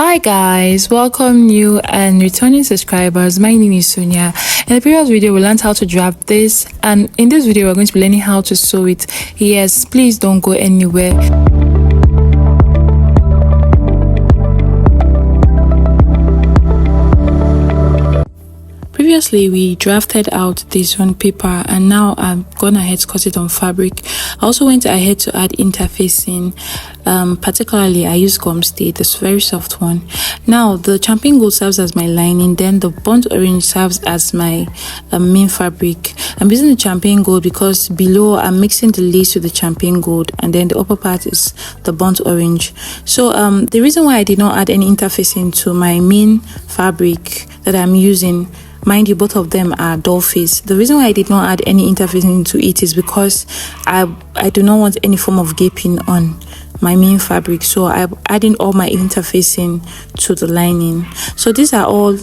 Hi guys, welcome new and returning subscribers. My name is Sonia. In the previous video we learned how to drape this, and in this video we're going to be learning how to sew it. Yes, please don't go anywhere. Previously we drafted out this on paper, and now I've gone ahead to cut it on fabric. I also went ahead to add interfacing. Particularly I use gum stay, this very soft one. Now the champagne gold serves as my lining, then the burnt orange serves as my main fabric. I'm using the champagne gold because below I'm mixing the lace with the champagne gold, and then the upper part is the burnt orange. So the reason why I did not add any interfacing to my main fabric that I'm using, mind you, both of them are doll face. The reason why I did not add any interfacing to it is because I do not want any form of gaping on my main fabric, so I'm adding all my interfacing to the lining. So these are all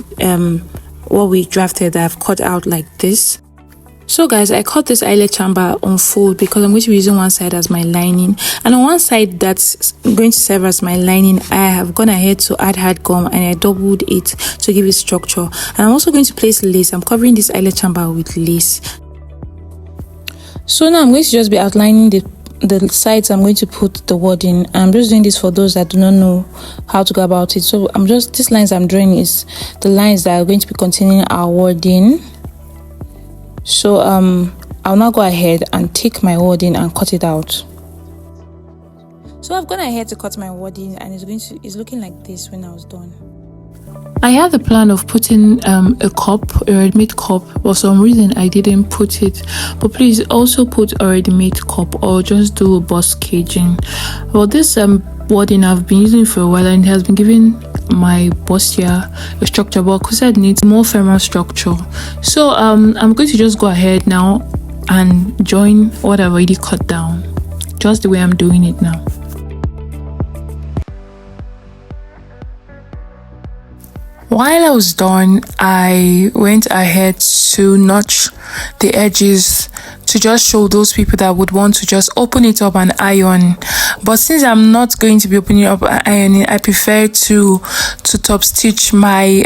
what we drafted that I've cut out like this. So guys, I cut this eyelet chamber on fold because I'm going to be using one side as my lining, and on one side that's going to serve as my lining I have gone ahead to add hard gum and I doubled it to give it structure. And I'm also going to place lace. I'm covering this eyelet chamber with lace. So now I'm going to just be outlining the sides I'm going to put the wording. I'm just doing this for those that do not know how to go about it. So these lines I'm drawing is the lines that are going to be containing our wording. So I'll now go ahead and take my wording and cut it out. So I've gone ahead to cut my wording, and it's looking like this when I was done. I had the plan of putting a cup, a ready-made cup. For some reason I didn't put it, but please also put a ready-made cup or just do a bust caging. Well, this wording I've been using for a while, and it has been giving my bustier a structure, but Cosset needs more firmer structure. So I'm going to just go ahead now and join what I've already cut down, just the way I'm doing it now. While I was done, I went ahead to notch the edges to just show those people that would want to just open it up and iron. But since I'm not going to be opening it up and ironing, I prefer to top stitch my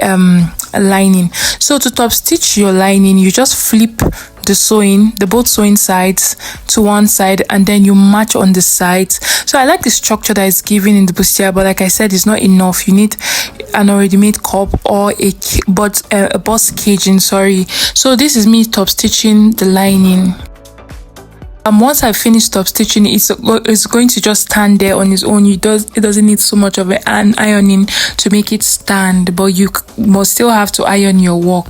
lining. So to top stitch your lining, you just flip the both sewing sides to one side, and then you match on the sides. So I like the structure that is given in the bustier, but like I said, it's not enough. You need an already made cup or a bust caging, sorry. So this is me top stitching the lining. Once I finish top stitching, it's going to just stand there on its own. It doesn't need so much of an ironing to make it stand, but you must still have to iron your work.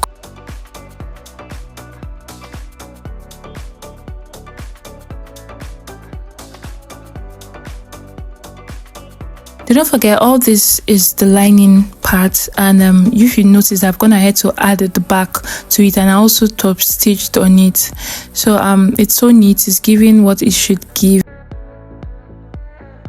Do not forget, all this is the lining part, and if you notice, I've gone ahead to add the back to it, and I also top stitched on it. So it's so neat. It's giving what it should give.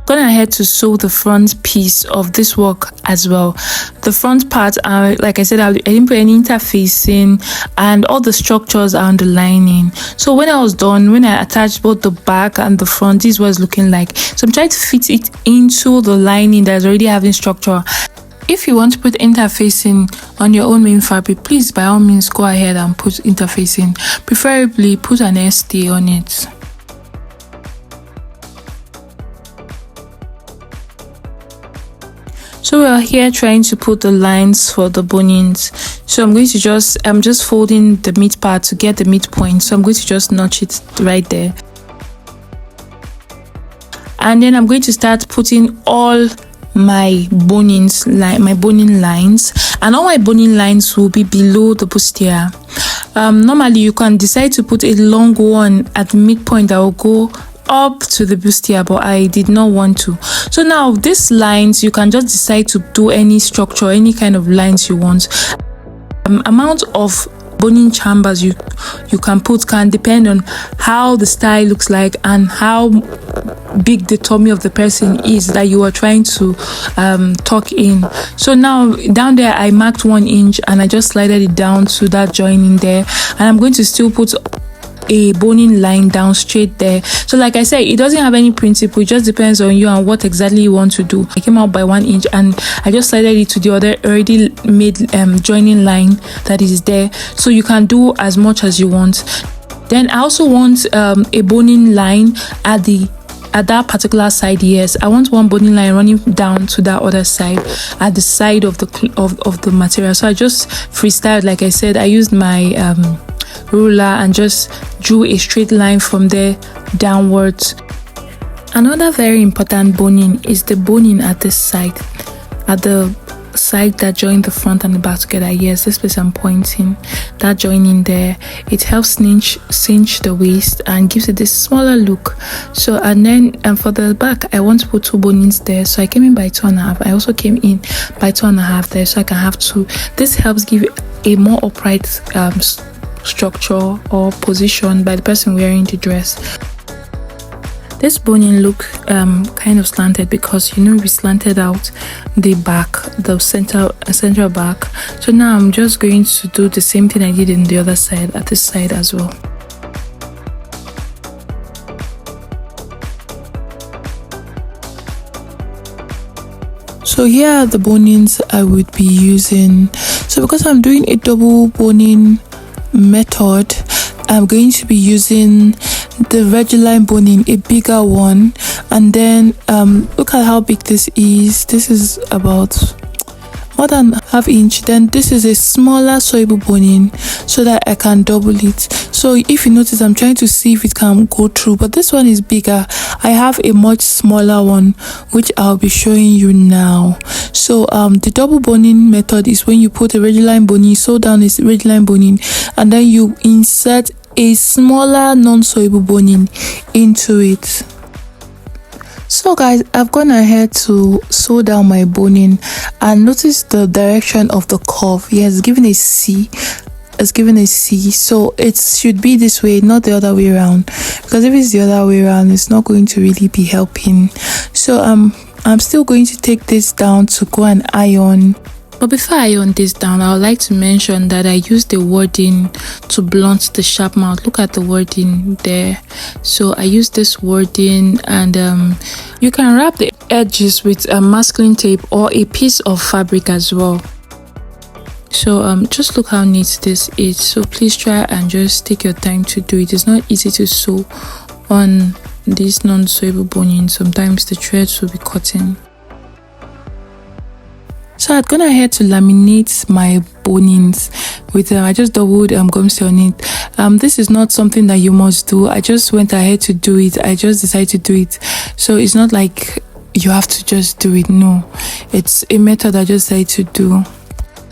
Gone ahead to sew the front piece of this work as well. The front part, like I said, I didn't put any interfacing, and all the structures are on the lining. So when I was done, when I attached both the back and the front, this was looking like. So I'm trying to fit it into the lining that's already having structure. If you want to put interfacing on your own main fabric, please by all means go ahead and put interfacing. Preferably put an ST on it. So we're here trying to put the lines for the bonings. So I'm just folding the mid part to get the midpoint. So I'm going to just notch it right there. And then I'm going to start putting all my boning lines, and all my boning lines will be below the bustier. Normally you can decide to put a long one at the midpoint that will go up to the bustier, but I did not want to. So now these lines, you can just decide to do any structure, any kind of lines you want. Amount of boning chambers you can put can depend on how the style looks like and how big the tummy of the person is that you are trying to tuck in. So now down there I marked 1 inch and I just slided it down to that joining there, and I'm going to still put a boning line down straight there. So like I said, it doesn't have any principle, it just depends on you and what exactly you want to do. I came out by 1 inch and I just slided it to the other already made joining line that is there, so you can do as much as you want. Then I also want a boning line at that particular side. Yes, I want one boning line running down to that other side at the side of the material. So I just freestyled, like I said. I used my ruler and just drew a straight line from there downwards. Another very important boning is the boning at this side, at the side that join the front and the back together. Yes, this place I'm pointing, that joining there, it helps cinch the waist and gives it this smaller look. So and then for the back, I want to put 2 bonings there, so I came in by 2.5. I also came in by 2.5 there, so I can have 2. This helps give a more upright structure or position by the person wearing the dress. This boning look kind of slanted because we slanted out the back, the central back. So now I'm just going to do the same thing I did in the other side, at this side as well. So here are the bonings I would be using. So because I'm doing a double boning method, I'm going to be using the regular boning, a bigger one, and then look at how big this is. This is about more than ½ inch. Then this is a smaller sewable boning so that I can double it. So if you notice, I'm trying to see if it can go through, but this one is bigger. I have a much smaller one which I'll be showing you now. So the double boning method is when you put a regular boning, sew down a regular boning, and then you insert a smaller non-sewable boning into it. So guys, I've gone ahead to sew down my boning and notice the direction of the curve. Yes, it's given a C. It's given a C, so it should be this way, not the other way around, because if it's the other way around, it's not going to really be helping. So I'm still going to take this down to go and iron. But before I iron this down, I would like to mention that I used the wording to blunt the sharp mouth. Look at the wording there. So I used this wording, and you can wrap the edges with masking tape or a piece of fabric as well. So just look how neat this is. So please try and just take your time to do it. It's not easy to sew on these non-sewable boning. Sometimes the threads will be cutting. So I'd gone ahead to laminate my bonings with I just doubled gumstay on it. This is not something that you must do. I just went ahead to do it. I just decided to do it. So it's not like you have to just do it. No, it's a method I just decided to do.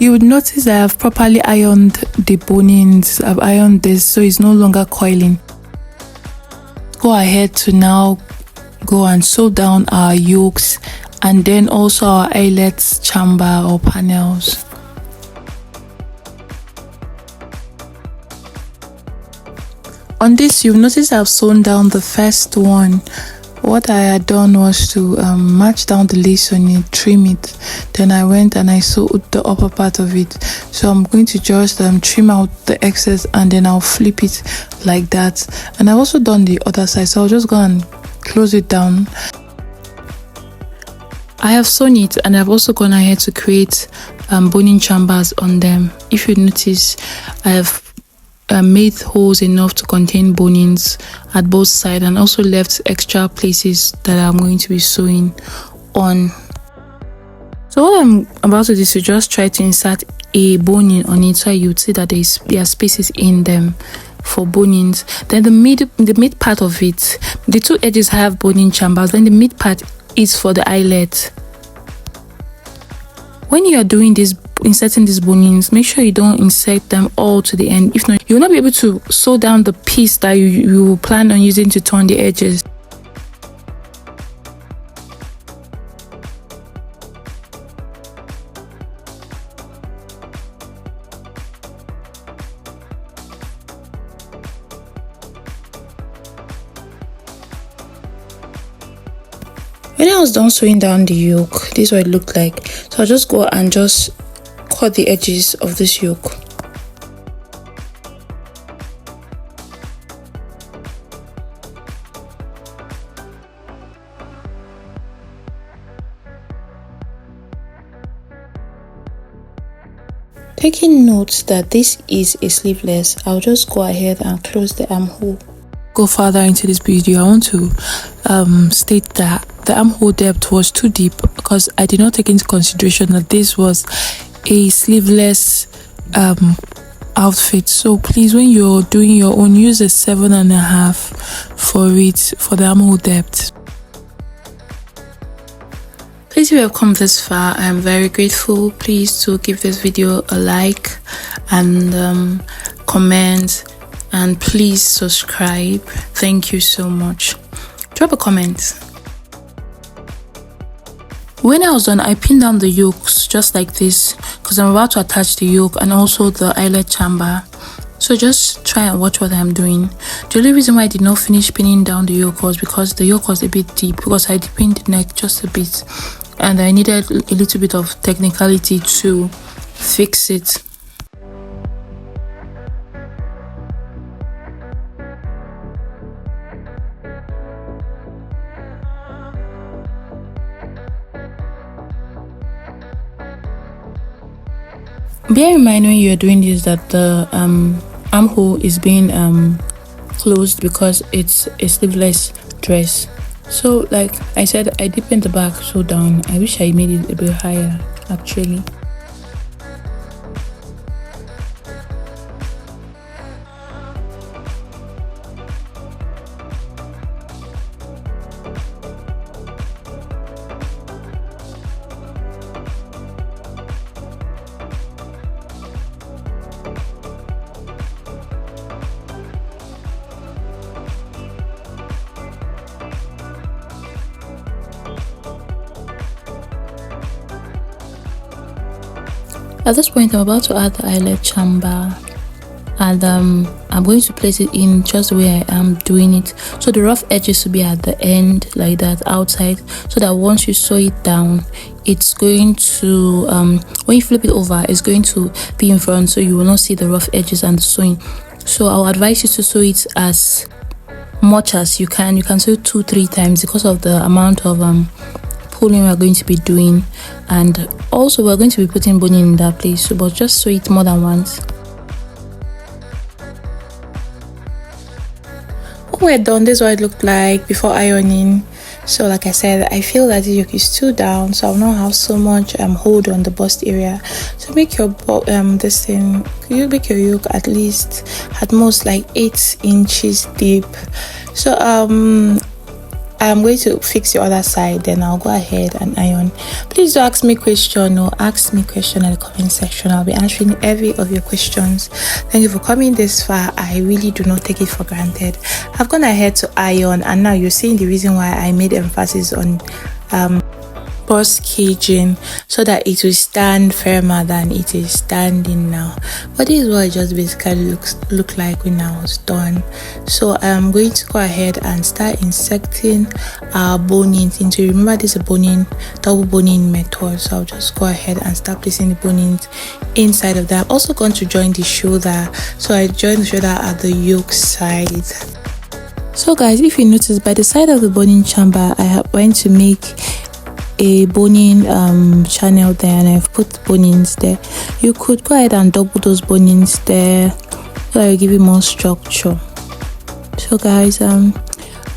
You would notice that I've properly ironed the bonings. I've ironed this so it's no longer coiling. Go ahead to now go and sew down our yokes and then also our eyelets chamber or panels. On this, you've noticed I've sewn down the first one. What I had done was to match down the lace on it, trim it. Then I went and I sewed the upper part of it. So I'm going to just trim out the excess and then I'll flip it like that. And I've also done the other side, so I'll just go and close it down. I have sewn it and I've also gone ahead to create boning chambers on them. If you notice, I have made holes enough to contain bonings at both sides and also left extra places that I'm going to be sewing on. So what I'm about to do is to just try to insert a boning on it so you'd see that there are spaces in them for bonings. Then the mid part of it, the two edges have boning chambers, then the mid part is for the eyelet. When you are doing this, inserting these bonings, make sure you don't insert them all to the end. If not, you will not be able to sew down the piece that you plan on using to turn the edges. When I was done sewing down the yoke, this is what it looked like. So I'll just go and just cut the edges of this yoke. Taking note that this is a sleeveless, I'll just go ahead and close the armhole. Go further into this video, I want to state that the armhole depth was too deep because I did not take into consideration that this was a sleeveless outfit. So please, when you're doing your own, use a 7.5 for the armhole depth. Please, if you have come this far, I am very grateful. Please do give this video a like and comment, and please subscribe. Thank you so much. Drop a comment. When I was done, I pinned down the yokes just like this because I'm about to attach the yoke and also the eyelet chamber. So just try and watch what I'm doing. The only reason why I did not finish pinning down the yoke was because the yoke was a bit deep, because I deepened the neck just a bit and I needed a little bit of technicality to fix it. Bear in mind when you're doing this that the armhole is being closed because it's a sleeveless dress. So like I said, I deepened the back so down. I wish I made it a bit higher actually. At this point, I'm about to add the eyelet chamber, and I'm going to place it in just the way I am doing it. So the rough edges will be at the end like that outside, so that once you sew it down, it's going to when you flip it over, it's going to be in front, so you will not see the rough edges and the sewing. So I'll advise you to sew it as much as you can. You can sew it 2-3 times because of the amount of pulling we're going to be doing, and also we're going to be putting boning in that place, but just sew it more than once. When we're done, this is what it looked like before ironing. So like I said, I feel that the yoke is too down, so I'll not have so much hold on the bust area. So make your this thing, you make your yoke at least at most like 8 inches deep. So I'm going to fix the other side, then I'll go ahead and iron. Please do ask me question or ask me question in the comment section. I'll be answering every of your questions. Thank you for coming this far. I really do not take it for granted. I've gone ahead to iron, and now you're seeing the reason why I made emphasis on bust caging, so that it will stand firmer than it is standing now. But this is what it just basically look like when I was done. So I'm going to go ahead and start inserting our bonings into, remember this is a boning, double boning method. So I'll just go ahead and start placing the bonings inside of that. I'm also going to join the shoulder, so I join the shoulder at the yoke side. So guys, if you notice, by the side of the boning chamber, I went to make a boning channel there, and I've put bonings there. You could go ahead and double those bonings there, so I will give you more structure. So guys,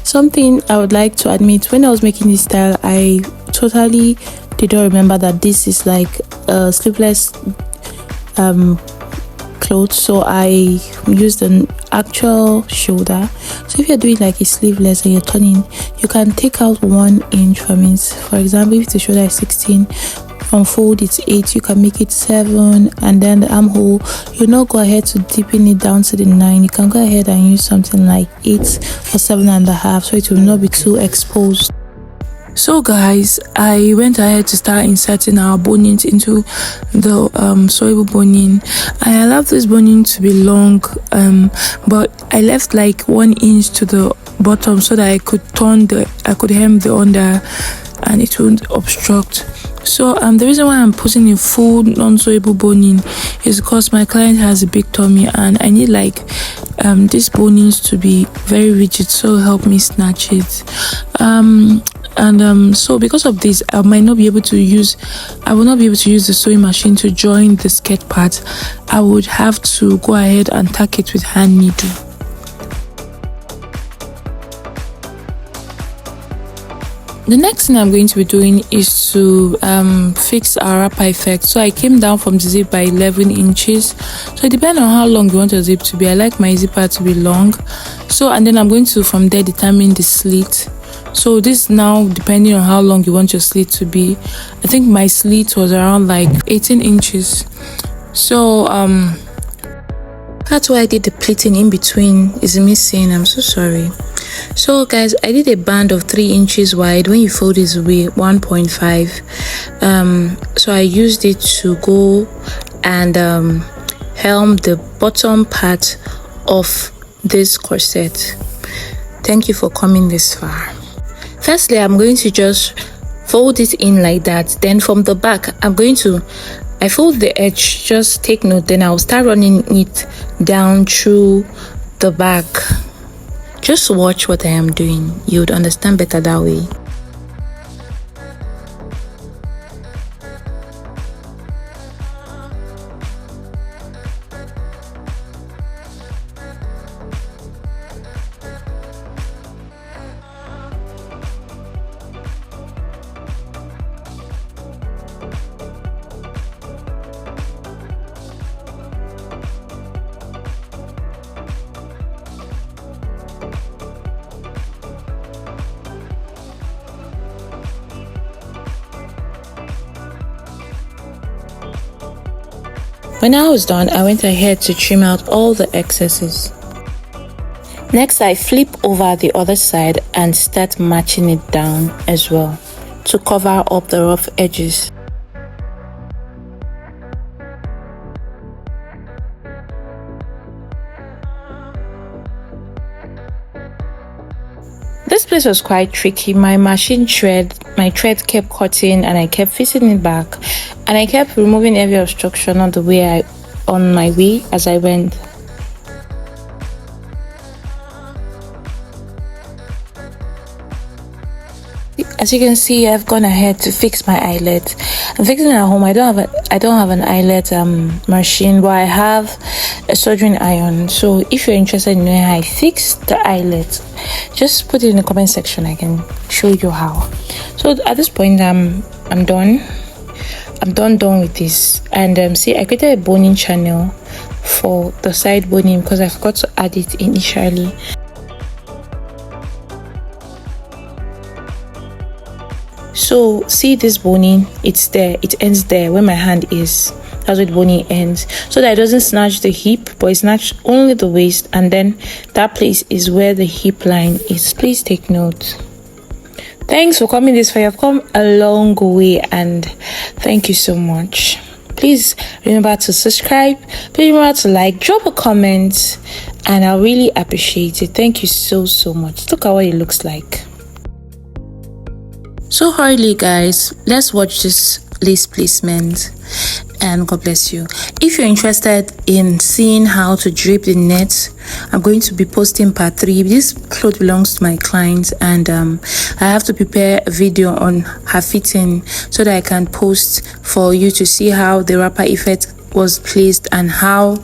something I would like to admit, when I was making this style, I totally did not remember that this is like a sleeveless clothes, so I used an actual shoulder. So if you're doing like a sleeveless and you're turning, you can take out 1 inch from it. For example, if the shoulder is 16, unfold it's 8, you can make it 7, and then the armhole, you not go ahead to deepen it down to the 9. You can go ahead and use something like 8 or 7.5, so it will not be too exposed. So guys, I went ahead to start inserting our bonings into the sewable boning. I allowed this boning to be long, but I left like 1 inch to the bottom so that I could hem the under and it wouldn't obstruct. So the reason why I'm putting in full non-sewable boning is because my client has a big tummy and I need like these bonings to be very rigid, so help me snatch it. and so because of this, I will not be able to use the sewing machine to join the skirt part. I would have to go ahead and tack it with hand needle. The next thing I'm going to be doing is to fix our wrapper effect. So I came down from the zip by 11 inches. So it depends on how long you want your zip to be. I like my zipper to be long. So, and then I'm going to from there determine the slit. So this now depending on how long you want your slit to be. I think my slit was around like 18 inches. So that's why I did the pleating in between is missing. I'm so sorry. So guys, I did a band of 3 inches wide. When you fold this way, 1.5. So I used it to go and helm the bottom part of this corset. Thank you for coming this far. Firstly, I'm going to just fold it in like that. Then from the back, I fold the edge. Just take note. Then I'll start running it down through the back. Just watch what I am doing. You would understand better that way. When I was done, I went ahead to trim out all the excesses. Next, I flip over the other side and start matching it down as well to cover up the rough edges. This place was quite tricky. My thread kept cutting and I kept fixing it back, and I kept removing every obstruction on my way as I went. As you can see, I've gone ahead to fix my eyelet. I'm fixing it at home. I don't have an eyelet machine, but I have a soldering iron. So if you're interested in knowing how I fix the eyelet, just put it in the comment section. I can show you how. So at this point, I'm done. I'm done with this. And see, I created a boning channel for the side boning because I forgot to add it initially. So see this boning, it's there, it ends there where my hand is. That's where the boning ends, so that it doesn't snatch the hip, but it snatch only the waist, and then that place is where the hip line is. Please take note. Thanks for coming this far. You've come a long way, and thank you so much. Please remember to subscribe, please remember to like, drop a comment, and I really appreciate it. Thank you so much. Look at what it looks like. So hurriedly guys, let's watch this lace placement, and God bless you. If you're interested in seeing how to drape the net, I'm going to be posting part 3. This cloth belongs to my client, and I have to prepare a video on her fitting so that I can post for you to see how the wrapper effect was placed and how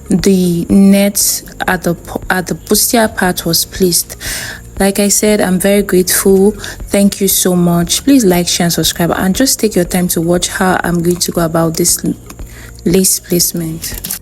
the net at the bustier part was placed. Like I said, I'm very grateful. Thank you so much. Please like, share, and subscribe, and just take your time to watch how I'm going to go about this lace placement.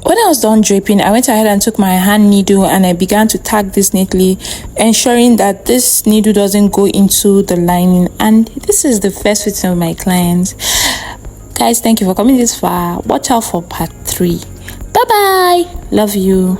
When I was done draping, I went ahead and took my hand needle and I began to tack this neatly, ensuring that this needle doesn't go into the lining. And this is the first fitting of my client. Guys, thank you for coming this far. Watch out for part 3. Bye bye. Love you.